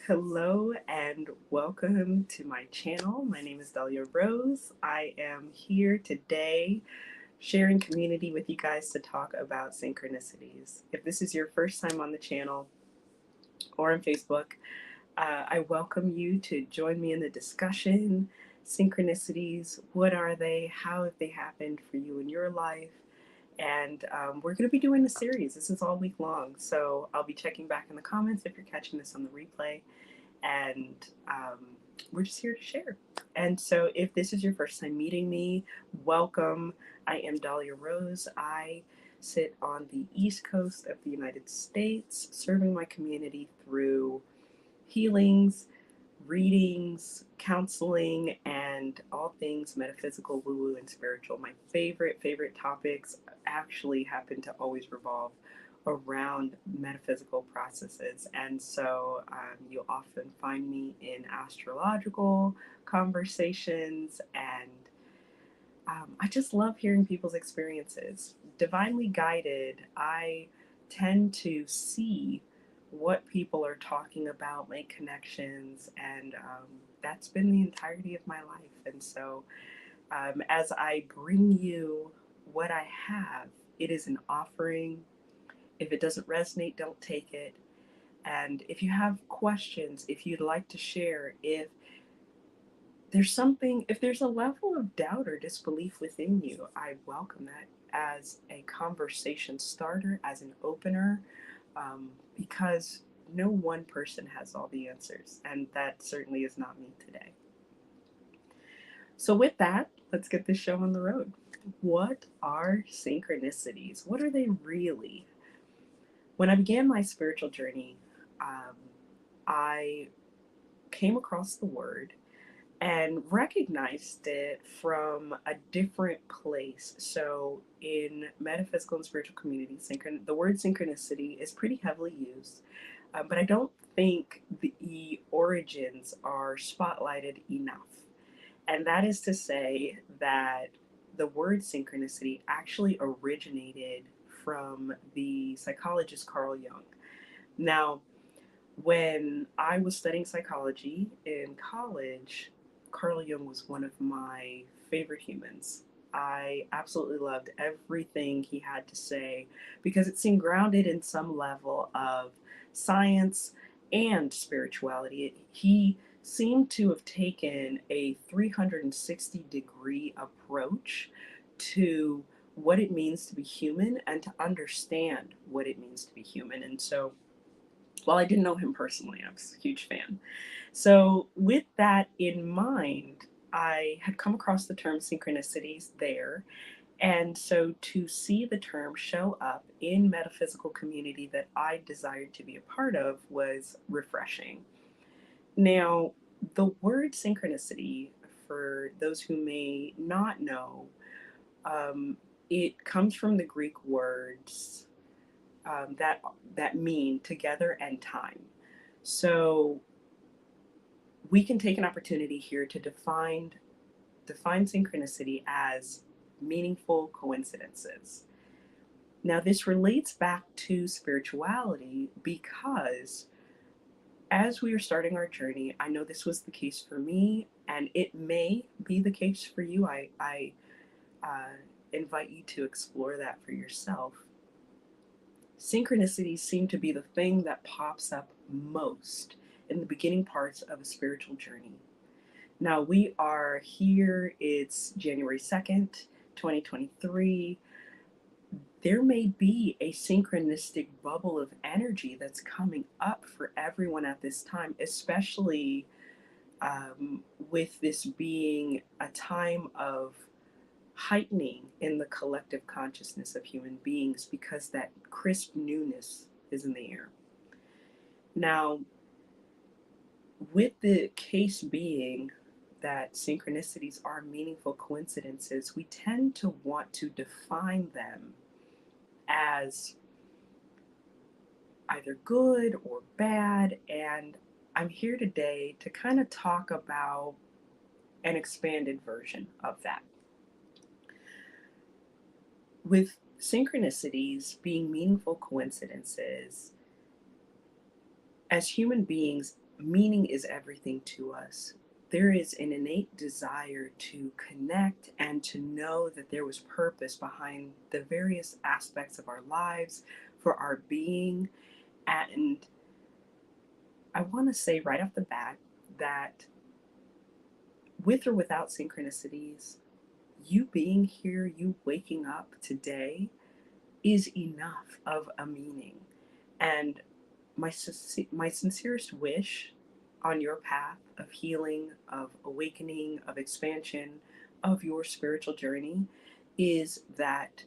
Hello and welcome to my channel. My name is Dahlia Rose. I am here today sharing community with you guys to talk about synchronicities. If this is your first time on the channel or on Facebook, I welcome you to join me in the discussion. Synchronicities, what are they? How have they happened for you in your life? And we're going to be doing a series. This is all week long, so I'll be checking back in the comments if you're catching this on the replay. And we're just here to share. And so, if this is your first time meeting me, welcome. I am Dahlia Rose. I sit on the East Coast of the United States, serving my community through healings, readings, counseling, and all things metaphysical, woo-woo, and spiritual. My favorite topics actually happen to always revolve around metaphysical processes. And so you'll often find me in astrological conversations, and I just love hearing people's experiences. Divinely guided, I tend to see what people are talking about, make connections, and that's been the entirety of my life. And so, as I bring you what I have, it is an offering. If it doesn't resonate, don't take it. And if you have questions, if you'd like to share, if there's a level of doubt or disbelief within you, I welcome that as a conversation starter, as an opener, because no one person has all the answers, and that certainly is not me today. So, with that, let's get this show on the road. What are synchronicities? What are they really? When I began my spiritual journey, I came across the word and recognized it from a different place. So, in metaphysical and spiritual communities, the word synchronicity is pretty heavily used, but I don't think the origins are spotlighted enough. And that is to say that the word synchronicity actually originated from the psychologist Carl Jung. Now, when I was studying psychology in college, Carl Jung was one of my favorite humans. I absolutely loved everything he had to say because it seemed grounded in some level of science and spirituality. He seemed to have taken a 360-degree approach to what it means to be human and to understand what it means to be human. And so, while I didn't know him personally, I was a huge fan. So, with that in mind, I had come across the term synchronicities there. And so, to see the term show up in metaphysical community that I desired to be a part of was refreshing. Now, the word synchronicity, for those who may not know, um, it comes from the Greek words that mean together and time. So we can take an opportunity here to define synchronicity as meaningful coincidences. Now, this relates back to spirituality because as we are starting our journey, I know this was the case for me, and it may be the case for you. I invite you to explore that for yourself. Synchronicities seem to be the thing that pops up most in the beginning parts of a spiritual journey. Now we are here, it's January 2nd, 2023. There may be a synchronistic bubble of energy that's coming up for everyone at this time, especially with this being a time of heightening in the collective consciousness of human beings because that crisp newness is in the air. Now, with the case being that synchronicities are meaningful coincidences, we tend to want to define them as either good or bad. And I'm here today to kind of talk about an expanded version of that. With synchronicities being meaningful coincidences, as human beings, meaning is everything to us. There is an innate desire to connect and to know that there was purpose behind the various aspects of our lives, for our being. And I want to say right off the bat that with or without synchronicities, you being here, you waking up today is enough of a meaning. And my sincerest wish on your path of healing, of awakening, of expansion, of your spiritual journey is that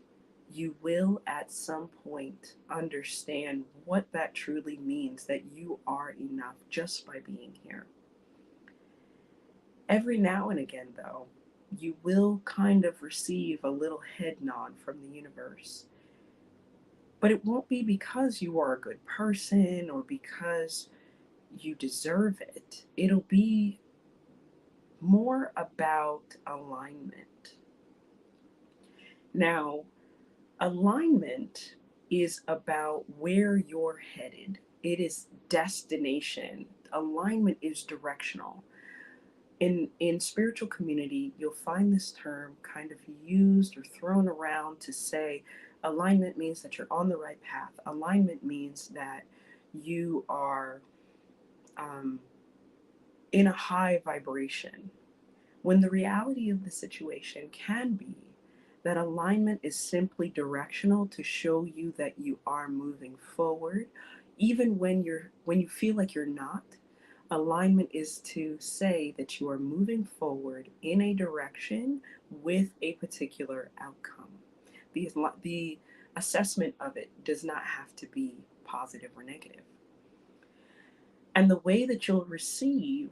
you will at some point understand what that truly means, that you are enough just by being here. Every now and again, though, you will kind of receive a little head nod from the universe. But it won't be because you are a good person or because you deserve it. It'll be more about alignment. Now, alignment is about where you're headed, it is destination. Alignment is directional. In spiritual community, you'll find this term kind of used or thrown around to say alignment means that you're on the right path. Alignment means that you are um, in a high vibration, when the reality of the situation can be that alignment is simply directional to show you that you are moving forward, even when you feel like you're not. Alignment is to say that you are moving forward in a direction with a particular outcome. The assessment of it does not have to be positive or negative. And the way that you'll receive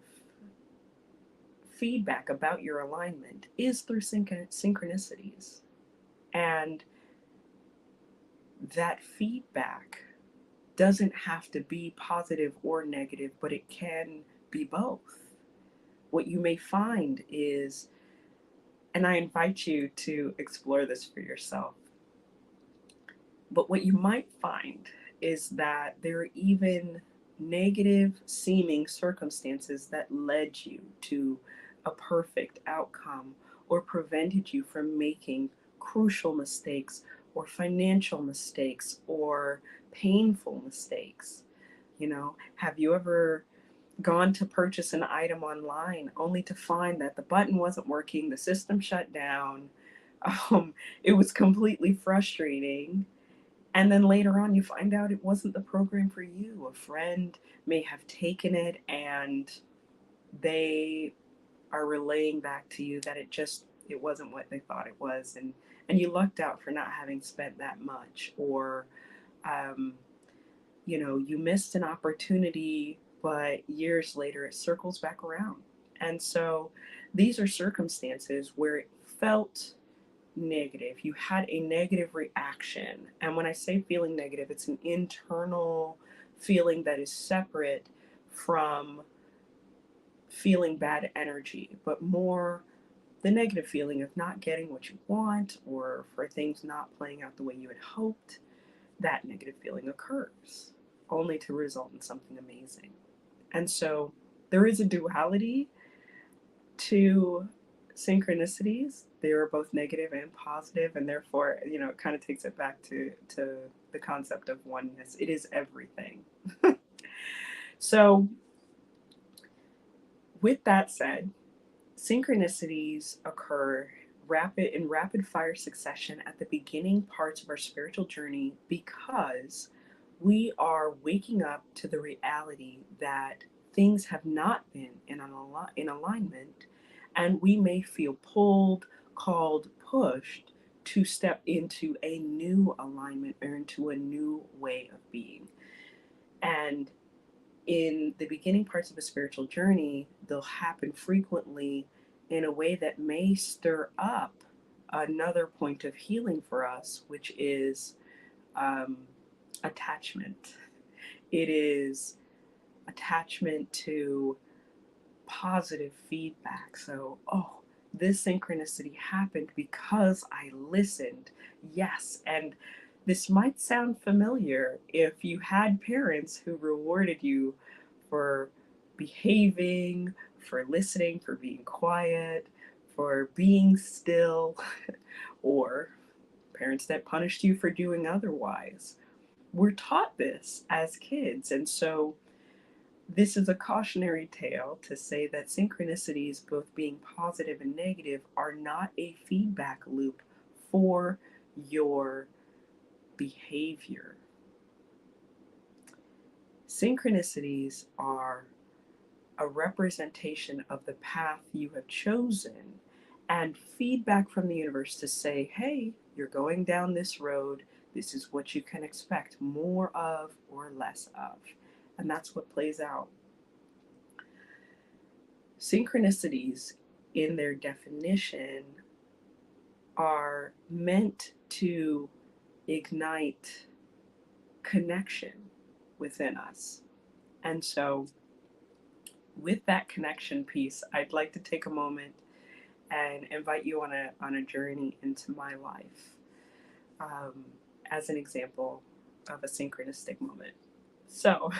feedback about your alignment is through synchronicities. And that feedback doesn't have to be positive or negative, but it can be both. What you may find is, and I invite you to explore this for yourself, but what you might find is that there are even negative seeming circumstances that led you to a perfect outcome or prevented you from making crucial mistakes or financial mistakes or painful mistakes. You know, have you ever gone to purchase an item online only to find that the button wasn't working, the system shut down? It was completely frustrating, and then later on, you find out it wasn't the program for you. A friend may have taken it and they are relaying back to you that it wasn't what they thought it was, and you lucked out for not having spent that much, or um, you missed an opportunity, but years later it circles back around. And so these are circumstances where it felt negative. You had a negative reaction. And when I say feeling negative, it's an internal feeling that is separate from feeling bad energy, but more the negative feeling of not getting what you want or for things not playing out the way you had hoped. That negative feeling occurs only to result in something amazing. And so there is a duality to synchronicities. They are both negative and positive, and therefore, it kind of takes it back to the concept of oneness. It is everything. So, with that said, synchronicities occur rapid fire succession at the beginning parts of our spiritual journey because we are waking up to the reality that things have not been in alignment, and we may feel pulled, called, pushed to step into a new alignment or into a new way of being. And in the beginning parts of a spiritual journey, they'll happen frequently in a way that may stir up another point of healing for us, which is um, attachment. It is attachment to positive feedback. So, oh, this synchronicity happened because I listened. Yes. And this might sound familiar if you had parents who rewarded you for behaving, for listening, for being quiet, for being still, or parents that punished you for doing otherwise. We're taught this as kids. And so this is a cautionary tale to say that synchronicities, both being positive and negative, are not a feedback loop for your behavior. Synchronicities are a representation of the path you have chosen and feedback from the universe to say, hey, you're going down this road. This is what you can expect more of or less of. And that's what plays out. Synchronicities, in their definition, are meant to ignite connection within us. And so, with that connection piece, I'd like to take a moment and invite you on a journey into my life um, as an example of a synchronistic moment. So,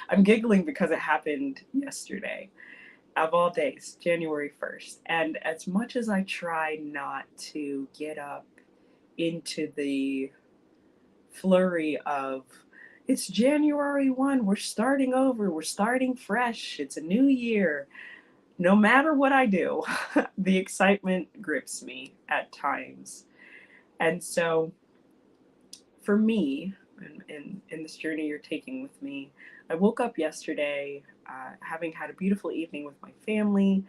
I'm giggling because it happened yesterday, of all days, January 1st. And as much as I try not to get up into the flurry of it's January 1, we're starting over, we're starting fresh, it's a new year. No matter what I do, the excitement grips me at times. And so for me, in this journey you're taking with me, I woke up yesterday having had a beautiful evening with my family,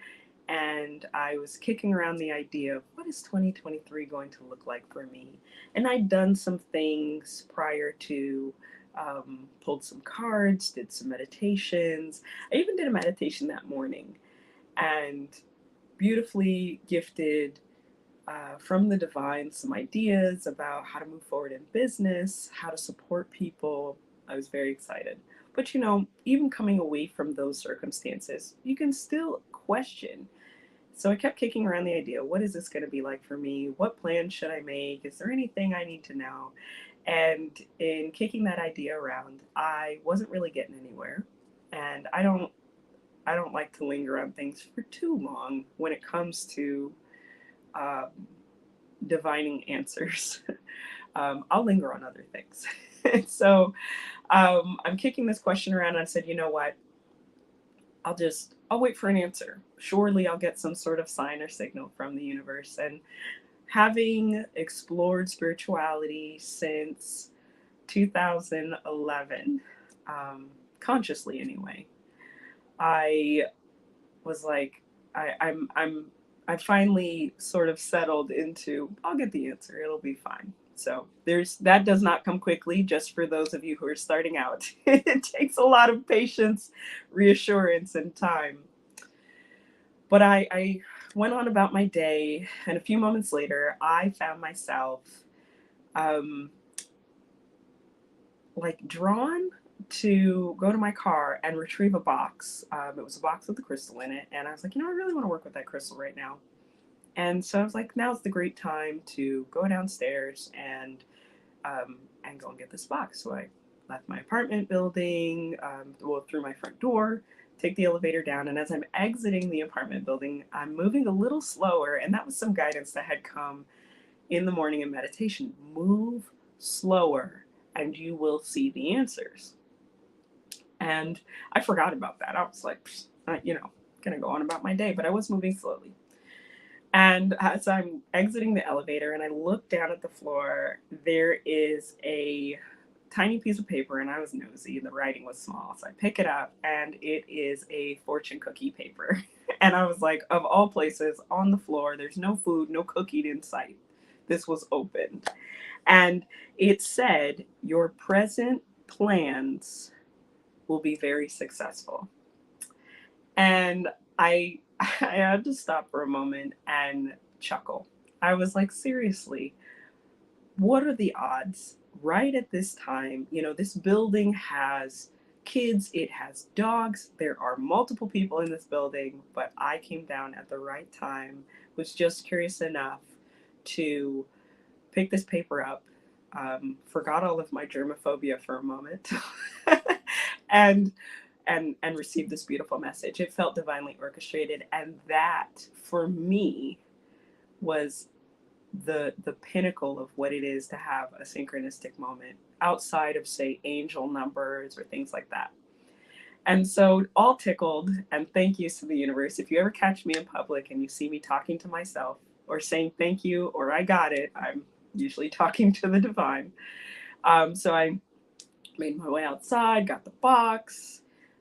and I was kicking around the idea of what is 2023 going to look like for me. And I'd done some things prior to, pulled some cards, did some meditations. I even did a meditation that morning, and beautifully gifted from the divine some ideas about how to move forward in business, how to support people. I was very excited. But you know, even coming away from those circumstances, you can still question. So I kept kicking around the idea, what is this going to be like for me? What plan should I make? Is there anything I need to know? And in kicking that idea around, I wasn't really getting anywhere. And I don't like to linger on things for too long when it comes to um, divining answers. I'll linger on other things. So I'm kicking this question around. And I said, you know what? I'll wait for an answer. Surely I'll get some sort of sign or signal from the universe. And having explored spirituality since 2011, consciously anyway, I was like, I finally sort of settled into I'll get the answer. It'll be fine. So there's that does not come quickly. Just for those of you who are starting out, it takes a lot of patience, reassurance, and time. But I went on about my day, and a few moments later, I found myself um, like drawn to go to my car and retrieve a box. It was a box with a crystal in it, and I was like, you know, I really want to work with that crystal right now. And so I was like, now's the great time to go downstairs and go and get this box. So I left my apartment building, well, through my front door, take the elevator down, and as I'm exiting the apartment building, I'm moving a little slower, and that was some guidance that had come in the morning in meditation. Move slower, and you will see the answers. And I forgot about that. I was like, gonna go on about my day, but I was moving slowly. And as I'm exiting the elevator and I look down at the floor, there is a tiny piece of paper, and I was nosy, and the writing was small. So I pick it up, and it is a fortune cookie paper. And I was like, of all places, on the floor, there's no food, no cookie in sight. This was open. And it said, your present plans will be very successful. And I had to stop for a moment and chuckle. I was like, seriously, what are the odds right at this time? You know, this building has kids, it has dogs, there are multiple people in this building, but I came down at the right time, was just curious enough to pick this paper up, forgot all of my germophobia for a moment, and and received this beautiful message. It felt divinely orchestrated, and that for me was the pinnacle of what it is to have a synchronistic moment outside of, say, angel numbers or things like that. And so, all tickled, and thank yous to the universe. If you ever catch me in public and you see me talking to myself or saying thank you or I got it, I'm usually talking to the divine. So I made my way outside, got the box,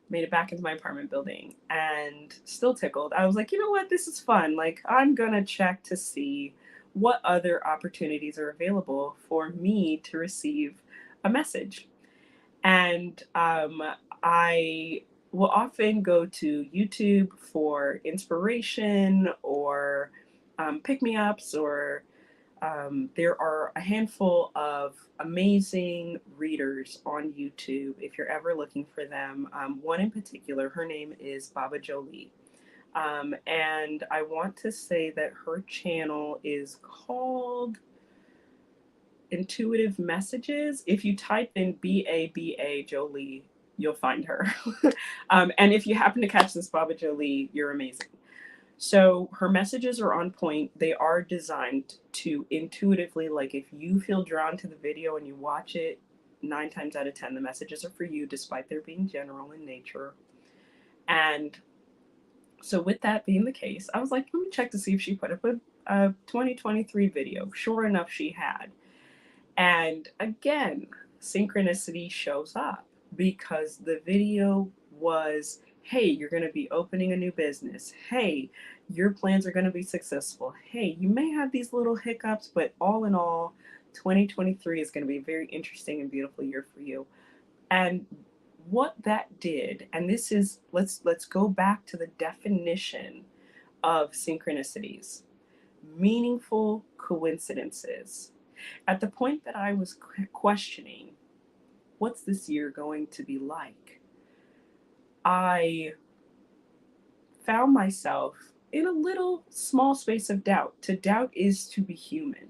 made it back into my apartment building, and still tickled. I was like, you know what? This is fun. Like, I'm going to check to see what other opportunities are available for me to receive a message. And I will often go to YouTube for inspiration or pick me ups, or there are a handful of amazing readers on YouTube if you're ever looking for them. One in particular, her name is Baba Jolie. And I want to say that her channel is called Intuitive Messages. If you type in BABA Jolie, you'll find her. And if you happen to catch this Baba Jolie, you're amazing. So her messages are on point. They are designed to intuitively, like if you feel drawn to the video and you watch it, 9 times out of 10, the messages are for you, despite their being general in nature. And so with that being the case, I was like, let me check to see if she put up a 2023 video. Sure enough, she had. And again, synchronicity shows up because the video was, hey, you're going to be opening a new business. Hey, your plans are going to be successful. Hey, you may have these little hiccups, but all in all, 2023 is going to be a very interesting and beautiful year for you. And what that did, and this is, let's go back to the definition of synchronicities. Meaningful coincidences. At the point that I was questioning, what's this year going to be like? I found myself in a little small space of doubt. To doubt is to be human.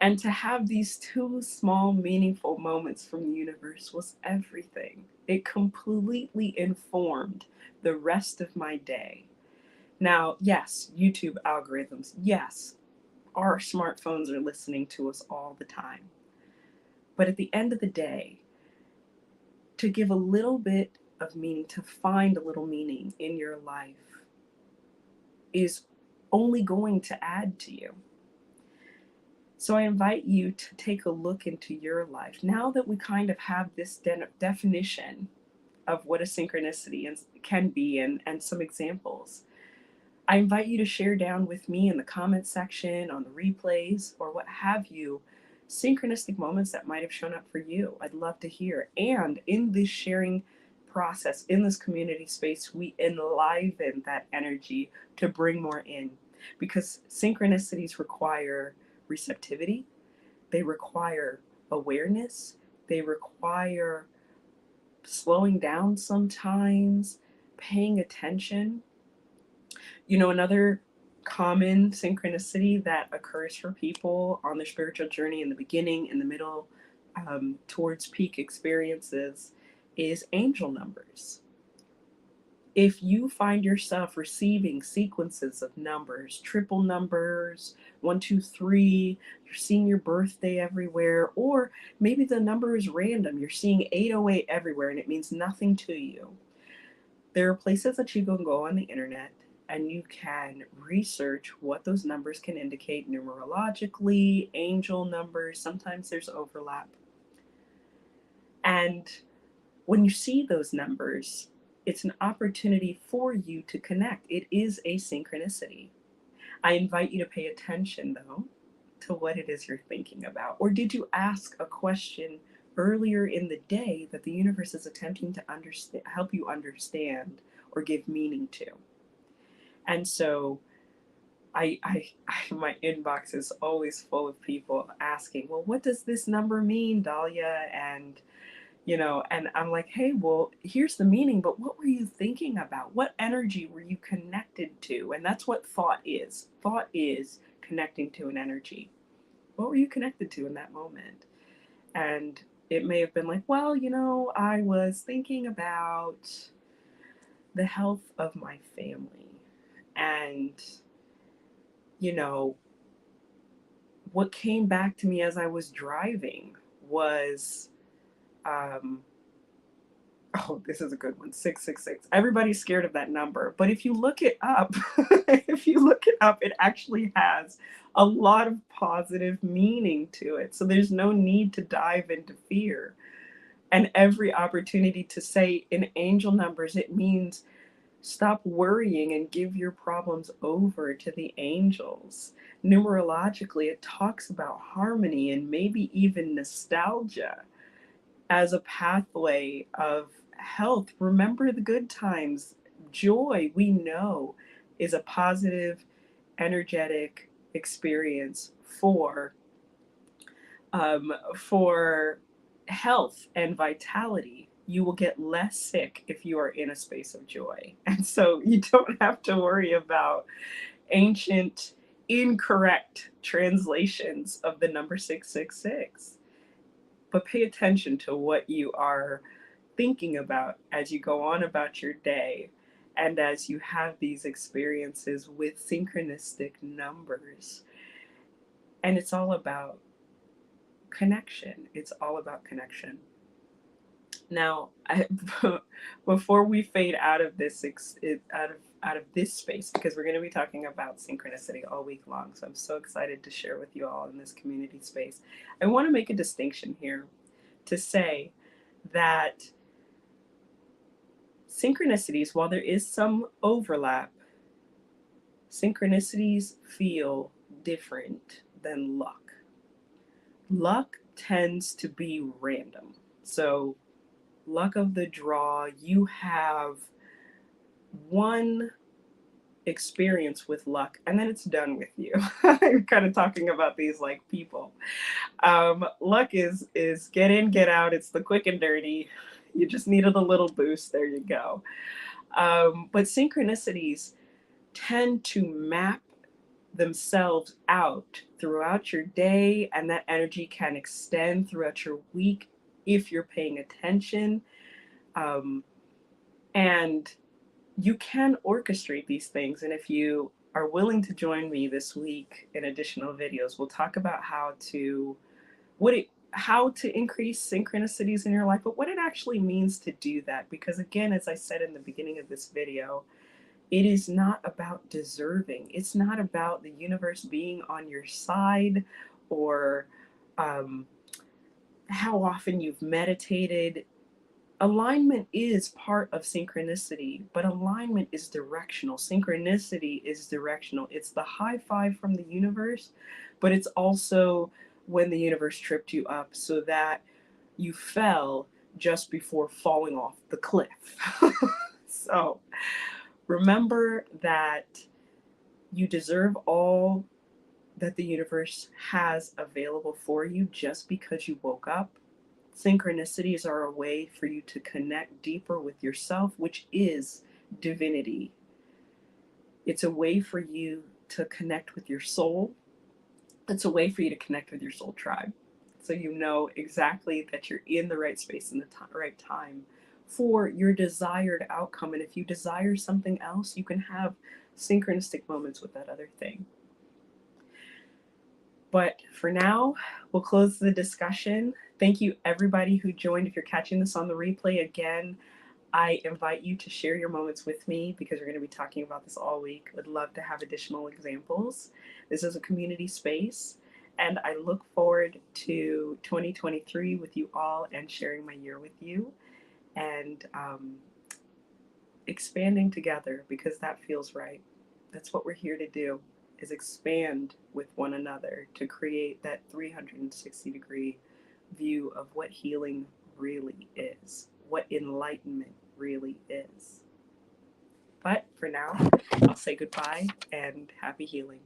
And to have these 2 small, meaningful moments from the universe was everything. It completely informed the rest of my day. Now, yes, YouTube algorithms, yes, our smartphones are listening to us all the time. But at the end of the day, to give a little bit of meaning, to find a little meaning in your life, is only going to add to you. So I invite you to take a look into your life. Now that we kind of have this definition of what a synchronicity can be, and some examples, I invite you to share down with me in the comment section, on the replays, or what have you, synchronistic moments that might have shown up for you. I'd love to hear. And in this sharing process, in this community space, we enliven that energy to bring more in, because synchronicities require receptivity, they require awareness, they require slowing down sometimes, paying attention. You know, another common synchronicity that occurs for people on their spiritual journey in the beginning, in the middle, towards peak experiences is angel numbers. If you find yourself receiving sequences of numbers, triple numbers, 1, 2, 3, you're seeing your birthday everywhere, or maybe the number is random, you're seeing 808 everywhere and it means nothing to you. There are places that you can go on the internet and you can research what those numbers can indicate numerologically, angel numbers, sometimes there's overlap. And when you see those numbers, it's an opportunity for you to connect. It is a synchronicity. I invite you to pay attention, though, to what it is you're thinking about. Or did you ask a question earlier in the day that the universe is attempting to help you understand or give meaning to? And so my inbox is always full of people asking, well, what does this number mean, Dahlia? And and I'm like, hey, well, here's the meaning, but what were you thinking about? What energy were you connected to? And that's what thought is. Thought is connecting to an energy. What were you connected to in that moment? And it may have been like, well, I was thinking about the health of my family. And, you know, what came back to me as I was driving was, um, oh, this is a good one, 666. Everybody's scared of that number. But if you look it up, it actually has a lot of positive meaning to it. So there's no need to dive into fear. And every opportunity to say in angel numbers, it means stop worrying and give your problems over to the angels. Numerologically, it talks about harmony and maybe even nostalgia as a pathway of health. Remember the good times. Joy, we know, is a positive, energetic experience for health and vitality. You will get less sick if you are in a space of joy. And so you don't have to worry about ancient, incorrect translations of the number 666. But pay attention to what you are thinking about as you go on about your day and as you have these experiences with synchronistic numbers. And it's all about connection. It's all about connection. Now, before we fade out of this out of this space, because we're going to be talking about synchronicity all week long, so I'm so excited to share with you all in this community space. I want to make a distinction here to say that synchronicities, while there is some overlap, synchronicities feel different than luck. Luck tends to be random. So luck of the draw, you have one experience with luck and then it's done with you. I'm kind of talking about these like people. Luck is get in, get out. It's the quick and dirty. You just needed a little boost. There you go. But synchronicities tend to map themselves out throughout your day, and that energy can extend throughout your week if you're paying attention. And you can orchestrate these things. And if you are willing to join me this week in additional videos, we'll talk about how to increase synchronicities in your life, but what it actually means to do that. Because again, as I said in the beginning of this video, it is not about deserving. It's not about the universe being on your side or how often you've meditated. Alignment is part of synchronicity, but alignment is directional. Synchronicity is directional. It's the high five from the universe, but it's also when the universe tripped you up so that you fell just before falling off the cliff. So remember that you deserve all that the universe has available for you just because you woke up. Synchronicities are a way for you to connect deeper with yourself, which is divinity. It's a way for you to connect with your soul. It's a way for you to connect with your soul tribe. So you know exactly that you're in the right space and the right time for your desired outcome. And if you desire something else, you can have synchronistic moments with that other thing. But for now, we'll close the discussion. Thank you, everybody who joined. If you're catching this on the replay, again, I invite you to share your moments with me because we're going to be talking about this all week. Would love to have additional examples. This is a community space, and I look forward to 2023 with you all and sharing my year with you and expanding together because that feels right. That's what we're here to do, is expand with one another to create that 360-degree view of what healing really is, what enlightenment really is. But for now, I'll say goodbye and happy healing.